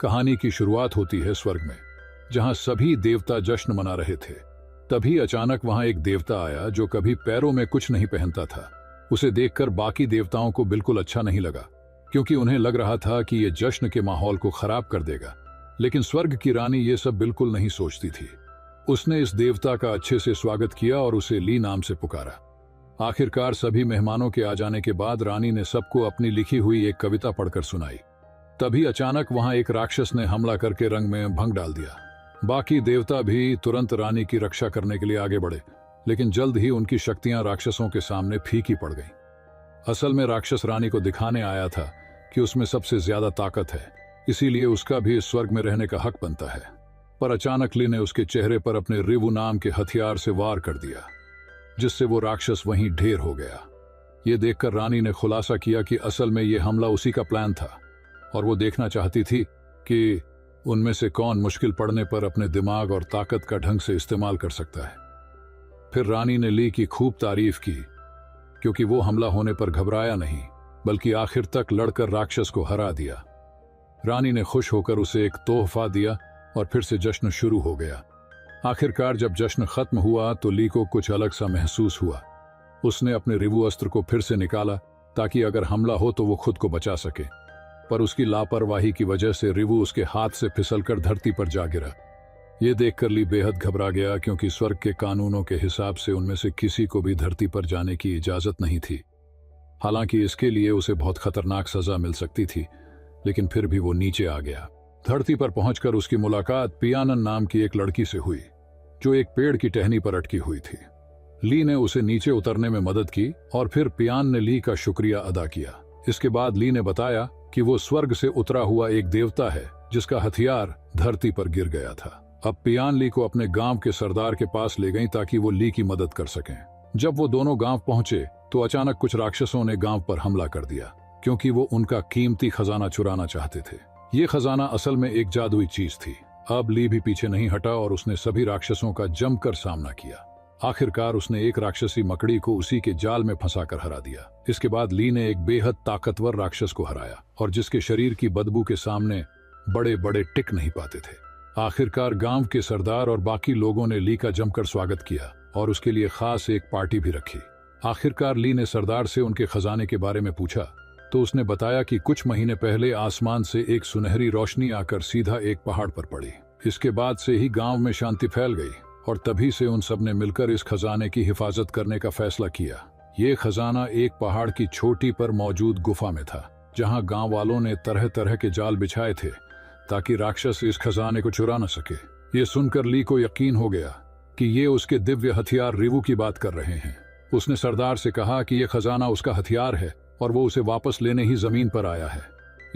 कहानी की शुरुआत होती है स्वर्ग में, जहां सभी देवता जश्न मना रहे थे। तभी अचानक वहां एक देवता आया जो कभी पैरों में कुछ नहीं पहनता था। उसे देखकर बाकी देवताओं को बिल्कुल अच्छा नहीं लगा, क्योंकि उन्हें लग रहा था कि ये जश्न के माहौल को खराब कर देगा। लेकिन स्वर्ग की रानी ये सब बिल्कुल नहीं सोचती थी। उसने इस देवता का अच्छे से स्वागत किया और उसे ली नाम से पुकारा। आखिरकार सभी मेहमानों के आ जाने के बाद रानी ने सबको अपनी लिखी हुई एक कविता पढ़कर सुनाई। तभी अचानक वहां एक राक्षस ने हमला करके रंग में भंग डाल दिया। बाकी देवता भी तुरंत रानी की रक्षा करने के लिए आगे बढ़े, लेकिन जल्द ही उनकी शक्तियां राक्षसों के सामने फीकी पड़ गईं। असल में राक्षस रानी को दिखाने आया था कि उसमें सबसे ज्यादा ताकत है, इसीलिए उसका भी इस स्वर्ग में रहने का हक बनता है। पर अचानक ली ने उसके चेहरे पर अपने रिवु नाम के हथियार से वार कर दिया, जिससे वो राक्षस वहीं ढेर हो गया। ये देखकर रानी ने खुलासा किया कि असल में ये हमला उसी का प्लान था और वो देखना चाहती थी कि उनमें से कौन मुश्किल पड़ने पर अपने दिमाग और ताकत का ढंग से इस्तेमाल कर सकता है। फिर रानी ने ली की खूब तारीफ की, क्योंकि वो हमला होने पर घबराया नहीं, बल्कि आखिर तक लड़कर राक्षस को हरा दिया। रानी ने खुश होकर उसे एक तोहफा दिया और फिर से जश्न शुरू हो गया। आखिरकार जब जश्न खत्म हुआ तो ली को कुछ अलग सा महसूस हुआ। उसने अपने रिवु अस्त्र को फिर से निकाला ताकि अगर हमला हो तो वो खुद को बचा सके, पर उसकी लापरवाही की वजह से रिवु उसके हाथ से फिसलकर धरती पर जा गिरा। ये देखकर ली बेहद घबरा गया, क्योंकि स्वर्ग के कानूनों के हिसाब से उनमें से किसी को भी धरती पर जाने की इजाजत नहीं थी। हालांकि इसके लिए उसे बहुत खतरनाक सजा मिल सकती थी, लेकिन फिर भी वो नीचे आ गया। धरती पर पहुंचकर उसकी मुलाकात पियानन नाम की एक लड़की से हुई, जो एक पेड़ की टहनी पर अटकी हुई थी। ली ने उसे नीचे उतरने में मदद की और फिर पियान ने ली का शुक्रिया अदा किया। इसके बाद ली ने बताया कि वो स्वर्ग से उतरा हुआ एक देवता है जिसका हथियार धरती पर गिर गया था। अब पियान ली को अपने गांव के सरदार के पास ले गई ताकि वो ली की मदद कर सकें। जब वो दोनों गांव पहुंचे तो अचानक कुछ राक्षसों ने गांव पर हमला कर दिया, क्योंकि वो उनका कीमती खजाना चुराना चाहते थे। ये खजाना असल में एक जादुई चीज थी। अब ली भी पीछे नहीं हटा और उसने सभी राक्षसों का जमकर सामना किया। आखिरकार उसने एक राक्षसी मकड़ी को उसी के जाल में फंसाकर हरा दिया। इसके बाद ली ने एक बेहद ताकतवर राक्षस को हराया, और जिसके शरीर की बदबू के सामने बड़े बड़े टिक नहीं पाते थे। आखिरकार गांव के सरदार और बाकी लोगों ने ली का जमकर स्वागत किया और उसके लिए खास एक पार्टी भी रखी। आखिरकार ली ने सरदार से उनके खजाने के बारे में पूछा तो उसने बताया कि कुछ महीने पहले आसमान से एक सुनहरी रोशनी आकर सीधा एक पहाड़ पर पड़ी। इसके बाद से ही गांव में शांति फैल गई और तभी से उन सब ने मिलकर इस खजाने की हिफाजत करने का फैसला किया। ये खजाना एक पहाड़ की चोटी पर मौजूद गुफा में था, जहां गांव वालों ने तरह तरह के जाल बिछाए थे ताकि राक्षस इस खजाने को चुरा न सके। ये सुनकर ली को यकीन हो गया कि ये उसके दिव्य हथियार रिवु की बात कर रहे हैं। उसने सरदार से कहा कि यह खजाना उसका हथियार है और वो उसे वापस लेने ही जमीन पर आया है।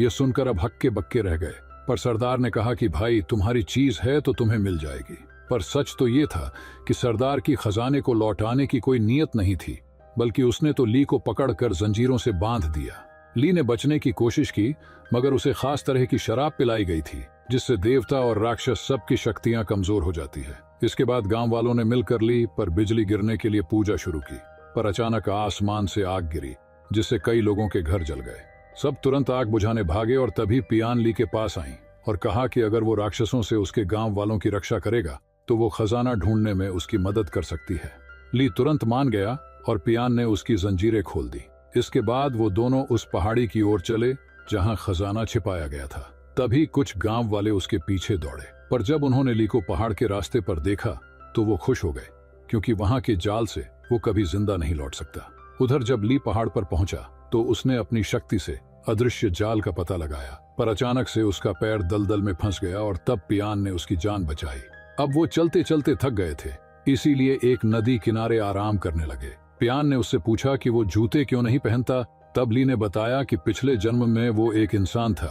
ये सुनकर अब हक्के बक्के रह गए, पर सरदार ने कहा कि भाई तुम्हारी चीज है तो तुम्हें मिल जाएगी। पर सच तो ये था कि सरदार की खजाने को लौटाने की कोई नीयत नहीं थी, बल्कि उसने तो ली को पकड़कर जंजीरों से बांध दिया। ली ने बचने की कोशिश की, मगर उसे खास तरह की शराब पिलाई गई थी, जिससे देवता और राक्षस सबकी शक्तियां कमजोर हो जाती है। इसके बाद गांव वालों ने मिलकर ली पर बिजली गिरने के लिए पूजा शुरू की, पर अचानक आसमान से आग गिरी, जिससे कई लोगों के घर जल गए। सब तुरंत आग बुझाने भागे और तभी पियान ली के पास आई और कहा कि अगर वो राक्षसों से उसके गांव वालों की रक्षा करेगा तो वो खजाना ढूंढने में उसकी मदद कर सकती है। ली तुरंत मान गया और पियान ने उसकी जंजीरें खोल दी। इसके बाद वो दोनों उस पहाड़ी की ओर चले जहां खजाना छिपाया गया था। तभी कुछ गांव वाले उसके पीछे दौड़े, पर जब उन्होंने ली को पहाड़ के रास्ते पर देखा तो वो खुश हो गए, क्योंकि वहां के जाल से वो कभी जिंदा नहीं लौट सकता। उधर जब ली पहाड़ पर पहुंचा तो उसने अपनी शक्ति से अदृश्य जाल का पता लगाया, पर अचानक से उसका पैर दलदल में फंस गया और तब पियान ने उसकी जान बचाई। अब वो चलते चलते थक गए थे, इसीलिए एक नदी किनारे आराम करने लगे। पियान ने उससे पूछा कि वो जूते क्यों नहीं पहनता। तब ली ने बताया कि पिछले जन्म में वो एक इंसान था,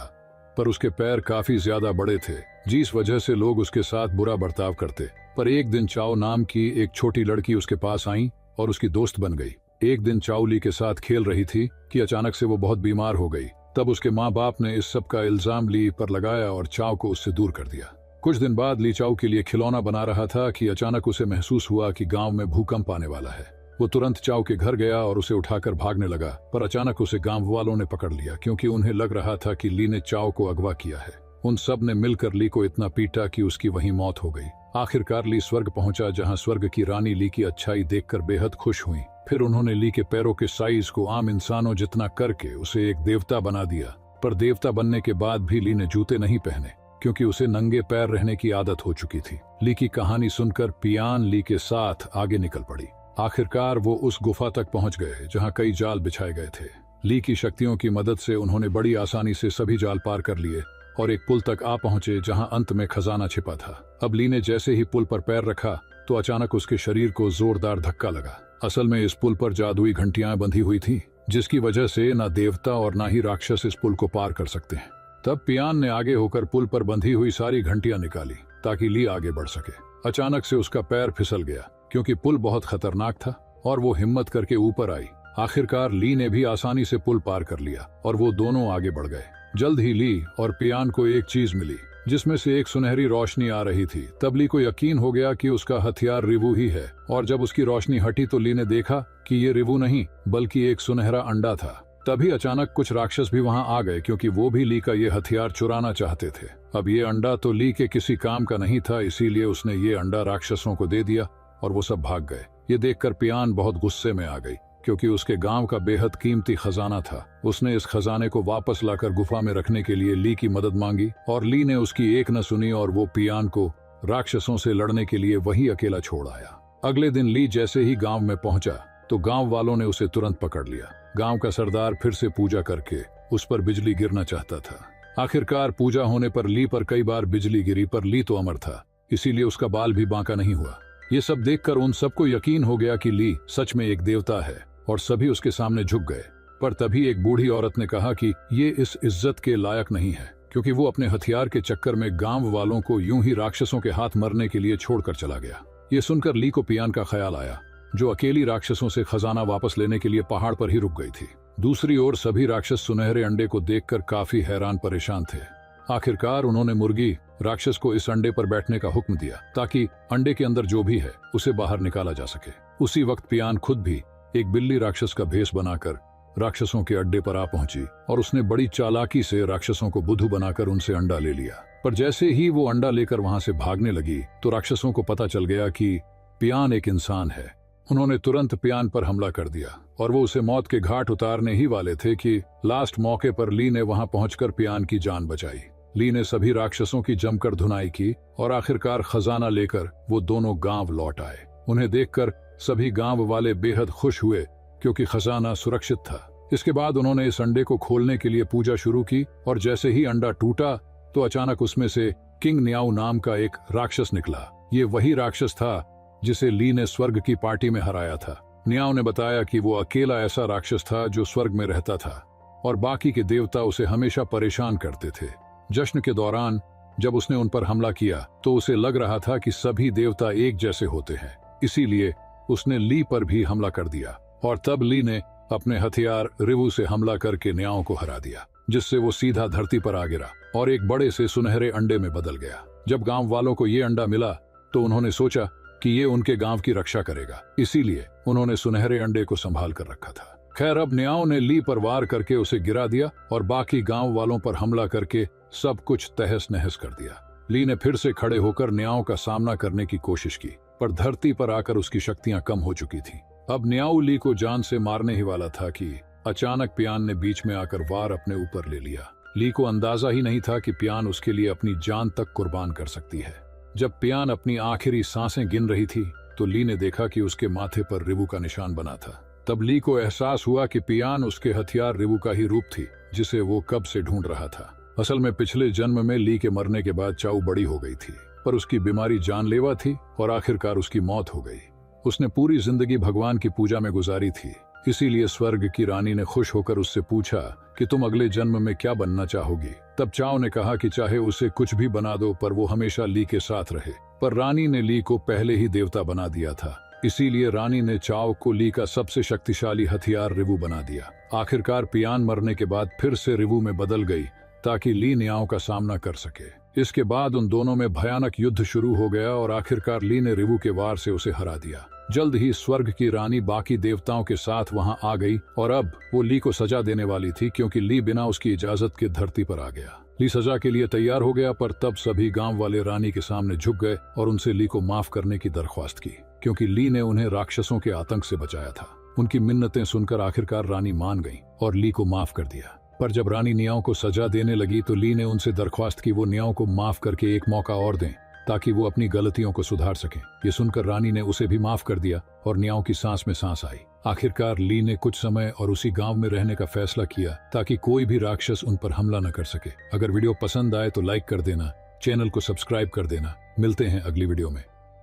पर उसके पैर काफी ज्यादा बड़े थे, जिस वजह से लोग उसके साथ बुरा बर्ताव करते। पर एक दिन चाओ नाम की एक छोटी लड़की उसके पास आई और उसकी दोस्त बन गई। एक दिन चाओ ली के साथ खेल रही थी कि अचानक से वो बहुत बीमार हो गई। तब उसके माँ बाप ने इस सब का इल्जाम ली पर लगाया और चाओ को उससे दूर कर दिया। कुछ दिन बाद ली चाओ के लिए खिलौना बना रहा था कि अचानक उसे महसूस हुआ कि गांव में भूकंप आने वाला है। वो तुरंत चाओ के घर गया और उसे उठाकर भागने लगा, पर अचानक उसे गांव वालों ने पकड़ लिया, क्योंकि उन्हें लग रहा था कि ली ने चाओ को अगवा किया है। उन सब ने मिलकर ली को इतना पीटा कि उसकी वहीं मौत हो गई। आखिरकार ली स्वर्ग पहुंचा, जहां स्वर्ग की रानी ली की अच्छाई देखकर बेहद खुश हुई। फिर उन्होंने ली के पैरों के साइज को आम इंसानों जितना करके उसे एक देवता बना दिया। पर देवता बनने के बाद भी ली ने जूते नहीं पहने, क्योंकि उसे नंगे पैर रहने की आदत हो चुकी थी। ली की कहानी सुनकर पियान ली के साथ आगे निकल पड़ी। आखिरकार वो उस गुफा तक पहुंच गए जहां कई जाल बिछाए गए थे। ली की शक्तियों की मदद से उन्होंने बड़ी आसानी से सभी जाल पार कर लिए और एक पुल तक आ पहुंचे जहां अंत में खजाना छिपा था। अब ली ने जैसे ही पुल पर पैर रखा तो अचानक उसके शरीर को जोरदार धक्का लगा। असल में इस पुल पर जादुई घंटियां बंधी हुई थी, जिसकी वजह से न देवता और न ही राक्षस इस पुल को पार कर सकते हैं। तब पियान ने आगे होकर पुल पर बंधी हुई सारी घंटियां निकाली ताकि ली आगे बढ़ सके। अचानक से उसका पैर फिसल गया, क्योंकि पुल बहुत खतरनाक था, और वो हिम्मत करके ऊपर आई। आखिरकार ली ने भी आसानी से पुल पार कर लिया और वो दोनों आगे बढ़ गए। जल्द ही ली और पियान को एक चीज मिली, जिसमें से एक सुनहरी रोशनी आ रही थी। तब ली को यकीन हो गया कि उसका हथियार रिवु ही है, और जब उसकी रोशनी हटी तो ली ने देखा कि ये रिवु नहीं बल्कि एक सुनहरा अंडा था। तभी अचानक कुछ राक्षस भी वहां आ गए, क्योंकि वो भी ली का ये हथियार चुराना चाहते थे। अब ये अंडा तो ली के किसी काम का नहीं था, इसीलिए उसने ये अंडा राक्षसों को दे दिया और वो सब भाग गए। ये देखकर पियान बहुत गुस्से में आ गई, क्योंकि उसके गांव का बेहद कीमती खजाना था। उसने इस खजाने को वापस लाकर गुफा में रखने के लिए ली की मदद मांगी, और ली ने उसकी एक न सुनी और वो पियान को राक्षसों से लड़ने के लिए वही अकेला छोड़ आया। अगले दिन ली जैसे ही गांव में पहुंचा तो गांव वालों ने उसे तुरंत पकड़ लिया। गांव का सरदार फिर से पूजा करके उस पर बिजली गिरना चाहता था। आखिरकार पूजा होने पर ली पर कई बार बिजली गिरी, पर ली तो अमर था, इसीलिए उसका बाल भी बांका नहीं हुआ। ये सब देखकर उन सबको यकीन हो गया कि ली सच में एक देवता है, और सभी उसके सामने झुक गए। पर तभी एक बूढ़ी औरत ने कहा कि ये इस इज्जत के लायक नहीं है, क्योंकि वो अपने हथियार के चक्कर में गांव वालों को यूं ही राक्षसों के हाथ मरने के लिए छोड़कर चला गया। ये सुनकर ली को पियान का ख्याल आया, जो अकेली राक्षसों से खजाना वापस लेने के लिए पहाड़ पर ही रुक गई थी। दूसरी ओर सभी राक्षस सुनहरे अंडे को देखकर काफी हैरान परेशान थे। आखिरकार उन्होंने मुर्गी राक्षस को इस अंडे पर बैठने का हुक्म दिया, ताकि अंडे के अंदर जो भी है उसे बाहर निकाला जा सके। उसी वक्त पियान खुद भी एक बिल्ली राक्षस का भेष बनाकर राक्षसों के अड्डे पर आ पहुंची, और उसने बड़ी चालाकी से राक्षसों को बुद्धू बनाकर उनसे अंडा ले लिया। पर जैसे ही वो अंडा लेकर वहां से भागने लगी तो राक्षसों को पता चल गया कि पियान एक इंसान है। उन्होंने तुरंत पियान पर हमला कर दिया, और वो उसे मौत के घाट उतारने ही वाले थे कि लास्ट मौके पर ली ने वहां पहुंचकर पियान की जान बचाई। ली ने सभी राक्षसों की जमकर धुनाई की, और आखिरकार खजाना लेकर वो दोनों गांव लौट आए। उन्हें देखकर सभी गांव वाले बेहद खुश हुए, क्योंकि खजाना सुरक्षित था। इसके बाद उन्होंने इस अंडे को खोलने के लिए पूजा शुरू की, और जैसे ही अंडा टूटा तो अचानक उसमें से किंग न्याऊ नाम का एक राक्षस निकला। ये वही राक्षस था जिसे ली ने स्वर्ग की पार्टी में हराया था। न्याऊ ने बताया कि वो अकेला ऐसा राक्षस था जो स्वर्ग में रहता था, और बाकी के देवता उसे हमेशा परेशान करते थे। जश्न के दौरान जब उसने उन पर हमला किया तो उसे लग रहा था कि सभी देवता एक जैसे होते हैं, इसीलिए उसने ली पर भी हमला कर दिया, और तब ली ने अपने हथियार रिवु से हमला करके न्याऊ को हरा दिया, जिससे वो सीधा धरती पर आ गिरा और एक बड़े से सुनहरे अंडे में बदल गया। जब गांव वालों को ये अंडा मिला तो उन्होंने सोचा कि ये उनके गांव की रक्षा करेगा, इसीलिए उन्होंने सुनहरे अंडे को संभाल कर रखा था। खैर, अब न्याऊ ने ली पर वार करके उसे गिरा दिया और बाकी गांव वालों पर हमला करके सब कुछ तहस नहस कर दिया। ली ने फिर से खड़े होकर न्याऊ का सामना करने की कोशिश की, पर धरती पर आकर उसकी शक्तियां कम हो चुकी थी। अब न्याऊ ली को जान से मारने ही वाला था कि अचानक पियान ने बीच में आकर वार अपने ऊपर ले लिया। ली को अंदाजा ही नहीं था कि पियान उसके लिए अपनी जान तक कुर्बान कर सकती है। जब पियान अपनी आखिरी सांसें गिन रही थी तो ली ने देखा कि उसके माथे पर रिवु का निशान बना था। तब ली को एहसास हुआ कि पियान उसके हथियार रिवु का ही रूप थी, जिसे वो कब से ढूंढ रहा था। असल में पिछले जन्म में ली के मरने के बाद चाऊ बड़ी हो गई थी, पर उसकी बीमारी जानलेवा थी और आखिरकार उसकी मौत हो गई। उसने पूरी जिंदगी भगवान की पूजा में गुजारी थी, इसीलिए स्वर्ग की रानी ने खुश होकर उससे पूछा कि तुम अगले जन्म में क्या बनना चाहोगी। तब चाऊ ने कहा कि चाहे उसे कुछ भी बना दो, पर वो हमेशा ली के साथ रहे। पर रानी ने ली को पहले ही देवता बना दिया था, इसीलिए रानी ने चाऊ को ली का सबसे शक्तिशाली हथियार रिवु बना दिया। आखिरकार पियान मरने के बाद फिर से रिवु में बदल गई ताकि ली न्याऊ का सामना कर सके। इसके बाद उन दोनों में भयानक युद्ध शुरू हो गया और आखिरकार ली ने रिवु के वार से उसे हरा दिया। जल्द ही स्वर्ग की रानी बाकी देवताओं के साथ वहां आ गई और अब वो ली को सजा देने वाली थी, क्योंकि ली बिना उसकी इजाजत के धरती पर आ गया। ली सजा के लिए तैयार हो गया, पर तब सभी गांव वाले रानी के सामने झुक गए और उनसे ली को माफ करने की दरख्वास्त की, क्योंकि ली ने उन्हें राक्षसों के आतंक से बचाया था। उनकी मिन्नतें सुनकर आखिरकार रानी मान गई और ली को माफ कर दिया। पर जब रानी नियाओं को सजा देने लगी तो ली ने उनसे दरख्वास्त की वो नियाओं को माफ करके एक मौका और दें ताकि वो अपनी गलतियों को सुधार सकें। ये सुनकर रानी ने उसे भी माफ कर दिया और नियाओं की सांस में सांस आई। आखिरकार ली ने कुछ समय और उसी गांव में रहने का फैसला किया ताकि कोई भी राक्षस उन पर हमला न कर सके। अगर वीडियो पसंद आए तो लाइक कर देना, चैनल को सब्सक्राइब कर देना। मिलते हैं अगली वीडियो में।